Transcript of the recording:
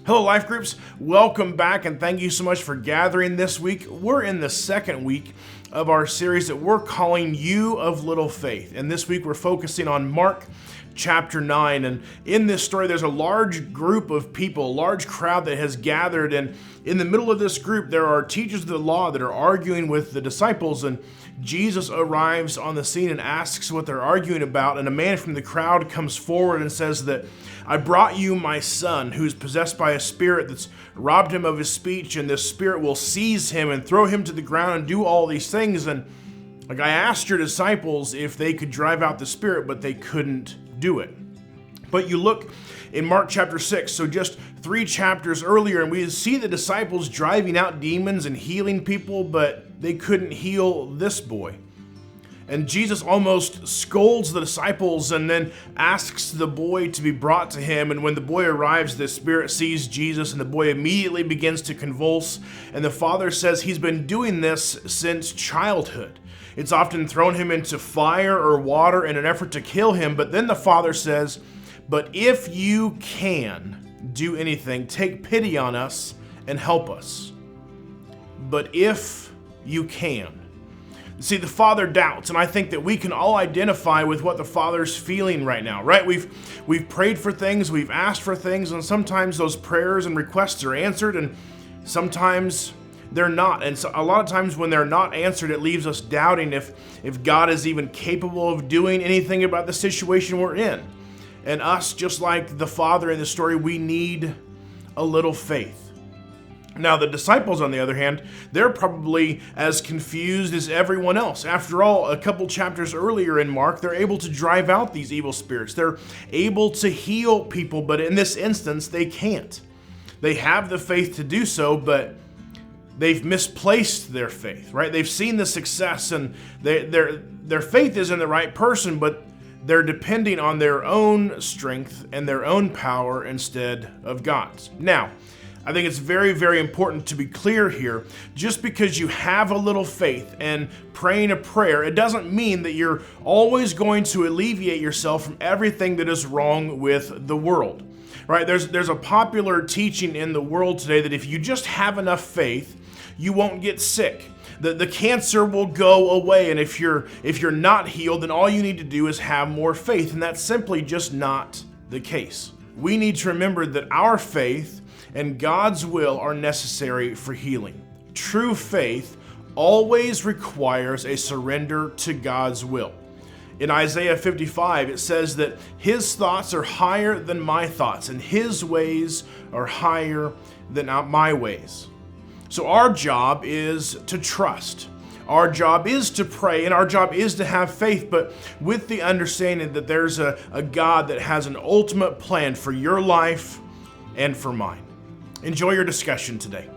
Hello, Life Groups. Welcome back, and thank you so much for gathering this week. We're in the second week of our series that we're calling You of Little Faith. And this week we're focusing on Mark chapter 9. And in this story, there's a large group of people, a large crowd that has gathered. And in the middle of this group, there are teachers of the law that are arguing with the disciples. And Jesus arrives on the scene and asks what they're arguing about. And a man from the crowd comes forward and says that, "I brought you my son who's possessed by a spirit that's robbed him of his speech, and this spirit will seize him and throw him to the ground and do all these things. And I asked your disciples if they could drive out the spirit, but they couldn't do it." But you look in Mark chapter 6, so just 3 chapters earlier, and we see the disciples driving out demons and healing people, but they couldn't heal this boy. And Jesus almost scolds the disciples and then asks the boy to be brought to him. And when the boy arrives, the spirit sees Jesus and the boy immediately begins to convulse. And the father says he's been doing this since childhood. It's often thrown him into fire or water in an effort to kill him. But then the father says, "But if you can do anything, take pity on us and help us." But if you can. See, the father doubts, and I think that we can all identify with what the father's feeling right now, right? We've prayed for things, we've asked for things, and sometimes those prayers and requests are answered, and sometimes they're not. And so a lot of times when they're not answered, it leaves us doubting if God is even capable of doing anything about the situation we're in. And us, just like the father in the story, we need a little faith. Now, the disciples, on the other hand, they're probably as confused as everyone else. After all, a couple chapters earlier in Mark, they're able to drive out these evil spirits. They're able to heal people, but in this instance, they can't. They have the faith to do so, but they've misplaced their faith, right? They've seen the success, and their faith is in the right person, but they're depending on their own strength and their own power instead of God's. Now, I think it's very, very important to be clear here. Just because you have a little faith and praying a prayer, it doesn't mean that you're always going to alleviate yourself from everything that is wrong with the world, right? There's a popular teaching in the world today that if you just have enough faith, you won't get sick. The cancer will go away, and if you're not healed, then all you need to do is have more faith, and that's simply just not the case. We need to remember that our faith and God's will are necessary for healing. True faith always requires a surrender to God's will. In Isaiah 55, it says that His thoughts are higher than my thoughts, and His ways are higher than my ways. So our job is to trust. Our job is to pray, and our job is to have faith, but with the understanding that there's a God that has an ultimate plan for your life and for mine. Enjoy your discussion today.